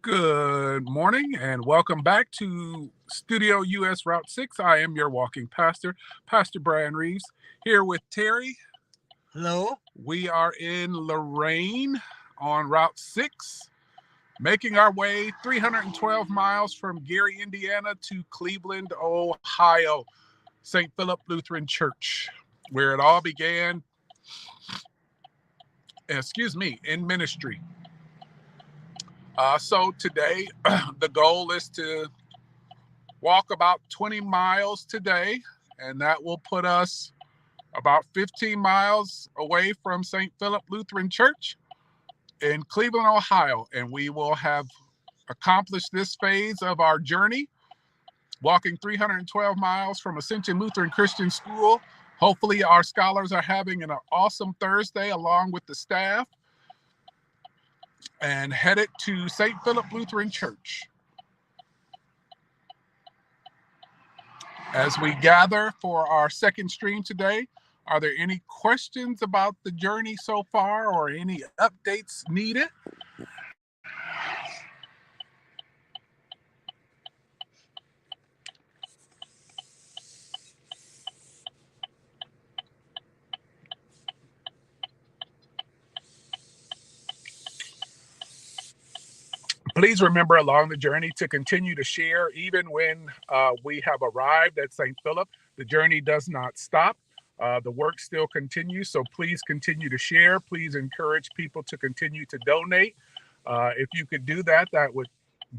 Good morning and welcome back to Studio US Route 6. I am your walking pastor, Pastor Bryan Reeves, here with Terry. Hello. We are in Lorraine on Route 6, making our way 312 miles from Gary, Indiana to Cleveland, Ohio, St. Philip Lutheran Church, where it all began, in ministry. So today, the goal is to walk about 20 miles today, and that will put us about 15 miles away from St. Philip Lutheran Church in Cleveland, Ohio. And we will have accomplished this phase of our journey, walking 312 miles from Ascension Lutheran Christian School. Hopefully our scholars are having an awesome Thursday along with the staff, and headed to St. Philip Lutheran Church. As we gather for our second stream today, are there any questions about the journey so far or any updates needed? Please remember along the journey to continue to share even when we have arrived at St. Philip. The journey does not stop. The work still continues, so please continue to share. Please encourage people to continue to donate. If you could do that, that would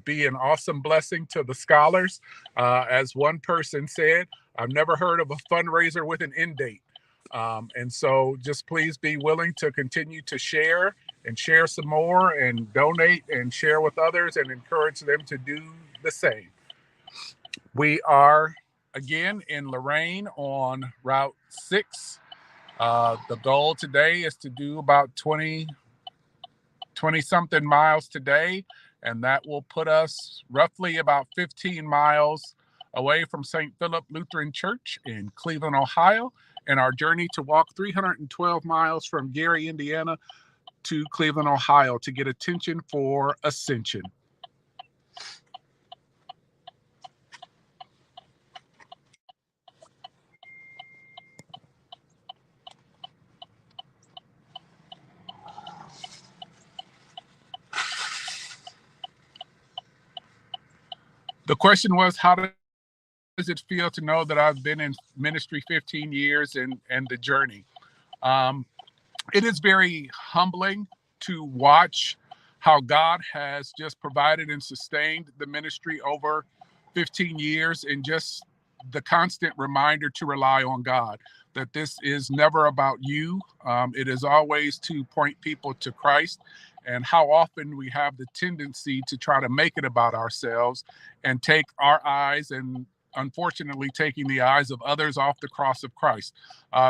be an awesome blessing to the scholars. As one person said, I've never heard of a fundraiser with an end date. And so just please be willing to continue to share and share some more and donate and share with others and encourage them to do the same. We are again in Lorraine on Route 6. The goal today is to do about 20 something miles today, and that will put us roughly about 15 miles away from St. Philip Lutheran Church in Cleveland, Ohio, and our journey to walk 312 miles from Gary, Indiana to Cleveland, Ohio to get attention for Ascension. The question was, how does it feel to know that I've been in ministry 15 years and the journey? It is very humbling to watch how God has just provided and sustained the ministry over 15 years, and just the constant reminder to rely on God, that this is never about you. It is always to point people to Christ, and how often we have the tendency to try to make it about ourselves and take our eyes and unfortunately taking the eyes of others off the cross of Christ.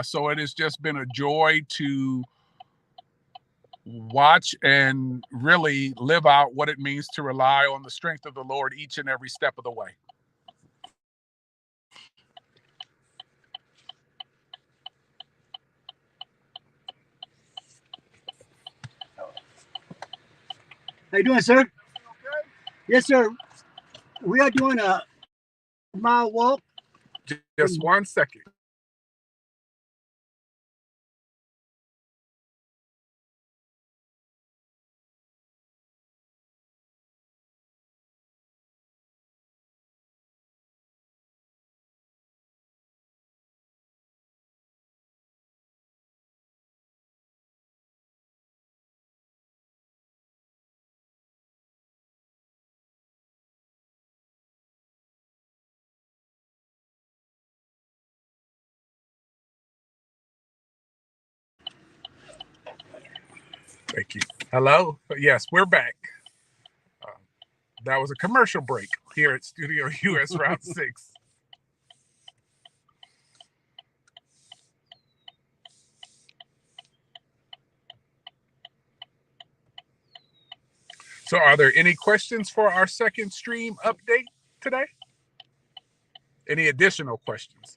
So it has just been a joy to watch and really live out what it means to rely on the strength of the Lord each and every step of the way. How you doing, sir? Okay. Yes, sir. We are doing a mile walk. Just 1 second. Thank you. Hello? Yes, we're back. That was a commercial break here at Studio US Route 6. So are there any questions for our second stream update today? Any additional questions?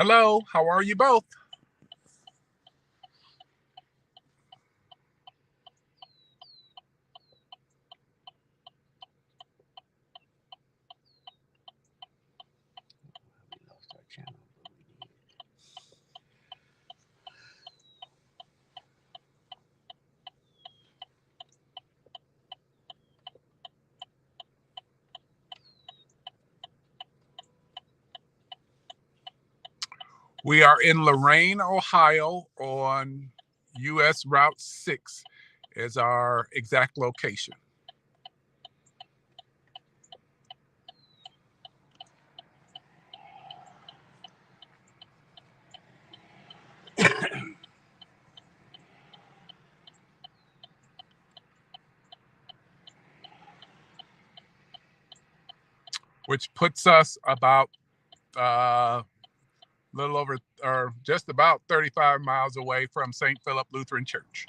Hello, how are you both? We lost our channel, but we did. We are in Lorain, Ohio on US Route 6 is our exact location. Which puts us about a little over or just about 35 miles away from St. Philip Lutheran Church.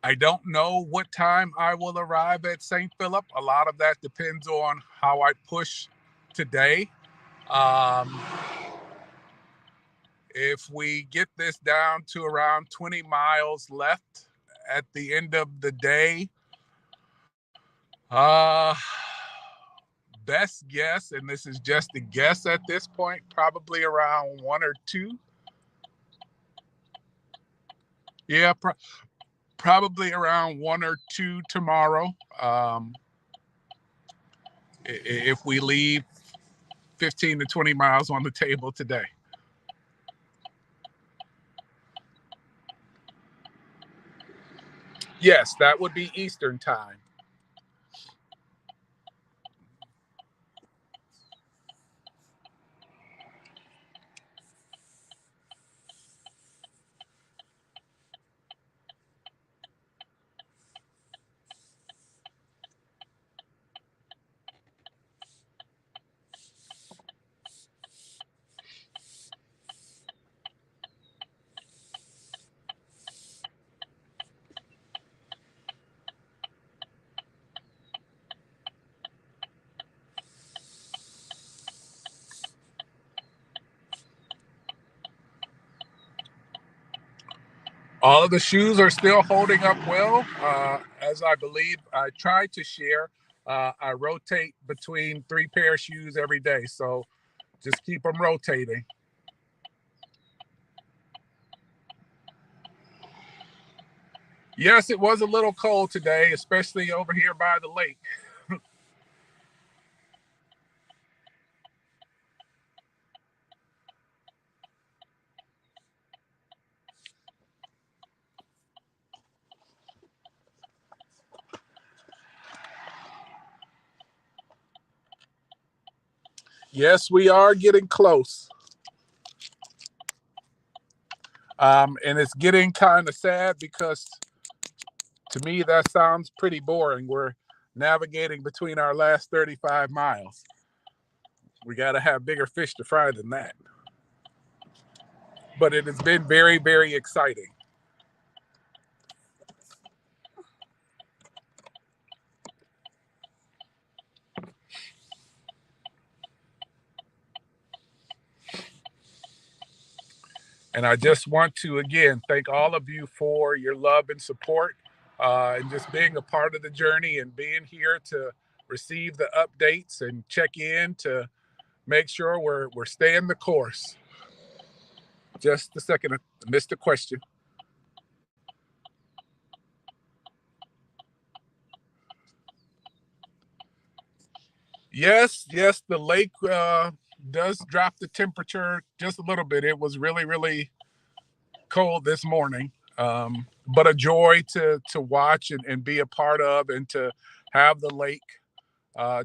I don't know what time I will arrive at St. Philip. A lot of that depends on how I push today. If we get this down to around 20 miles left at the end of the day, best guess, and this is just a guess at this point, probably around 1 or 2. Yeah, probably around 1 or 2 tomorrow. If we leave 15 to 20 miles on the table today. Yes, that would be Eastern time. All of the shoes are still holding up well. As I believe I tried to share, I rotate between 3 pair of shoes every day. So just keep them rotating. Yes, it was a little cold today, especially over here by the lake. Yes, we are getting close. And it's getting kind of sad because to me, that sounds pretty boring. We're navigating between our last 35 miles. We got to have bigger fish to fry than that. But it has been very, very exciting. And I just want to, again, thank all of you for your love and support and just being a part of the journey and being here to receive the updates and check in to make sure we're staying the course. Just a second, I missed a question. Yes, the lake does drop the temperature just a little bit. It was really, really cold this morning, but a joy to watch and be a part of and to have the lake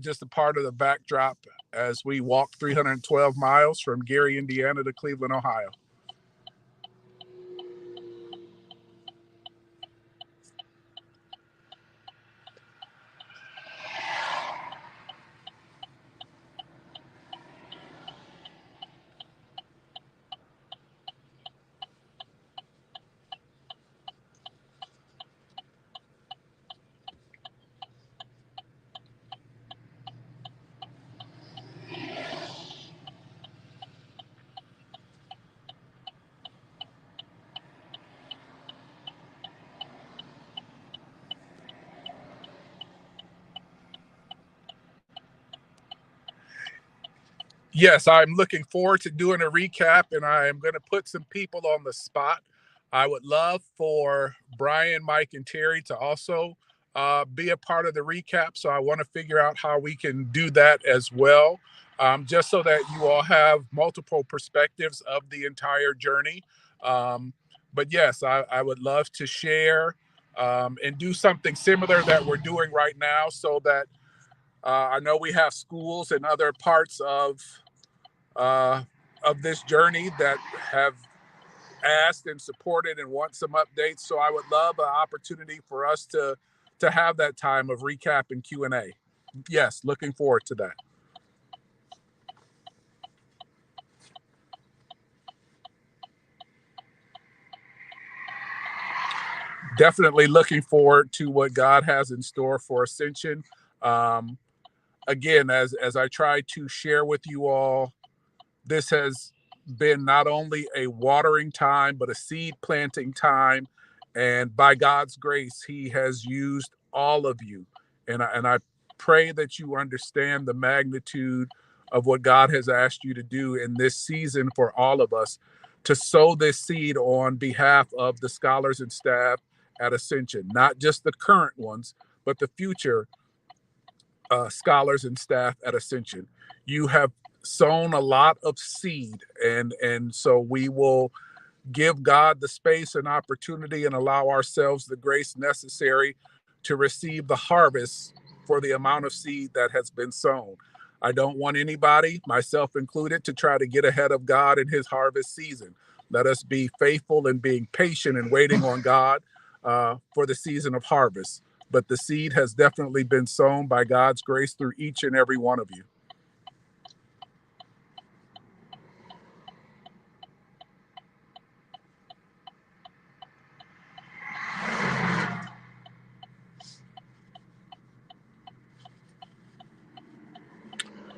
just a part of the backdrop as we walk 312 miles from Gary, Indiana to Cleveland, Ohio. Yes, I'm looking forward to doing a recap, and I am going to put some people on the spot. I would love for Brian, Mike, and Terry to also be a part of the recap. So I want to figure out how we can do that as well, just so that you all have multiple perspectives of the entire journey. Um, but yes, I would love to share and do something similar that we're doing right now, so that I know we have schools and other parts uh, of this journey that have asked and supported and want some updates. So I would love an opportunity for us to have that time of recap and Q&A. Yes, looking forward to that. Definitely looking forward to what God has in store for Ascension. Um, Again, as I try to share with you all, this has been not only a watering time, but a seed planting time. And by God's grace, He has used all of you. And I pray that you understand the magnitude of what God has asked you to do in this season for all of us, to sow this seed on behalf of the scholars and staff at Ascension, not just the current ones, but the future scholars and staff at Ascension. You have sown a lot of seed, and so we will give God the space and opportunity and allow ourselves the grace necessary to receive the harvest for the amount of seed that has been sown. I don't want anybody, myself included, to try to get ahead of God in His harvest season. Let us be faithful and being patient and waiting on God for the season of harvest. But the seed has definitely been sown by God's grace through each and every one of you.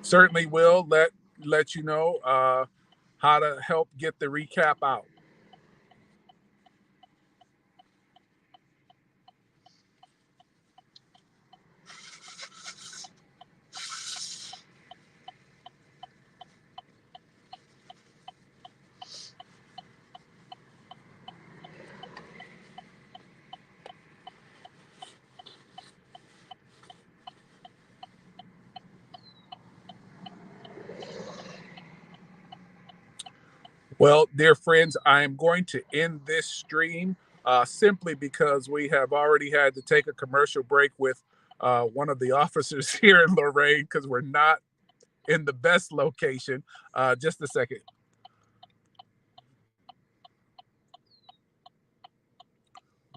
Certainly will let you know how to help get the recap out. Well, dear friends, I am going to end this stream simply because we have already had to take a commercial break with one of the officers here in Lorain, because we're not in the best location. Just a second.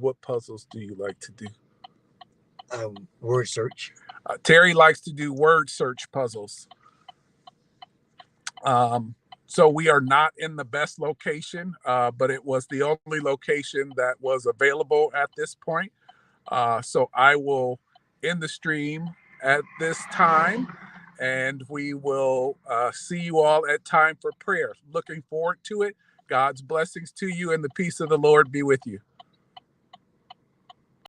What puzzles do you like to do? Word search. Terry likes to do word search puzzles. So we are not in the best location, but it was the only location that was available at this point. So I will end the stream at this time, and we will see you all at time for prayer. Looking forward to it. God's blessings to you, and the peace of the Lord be with you.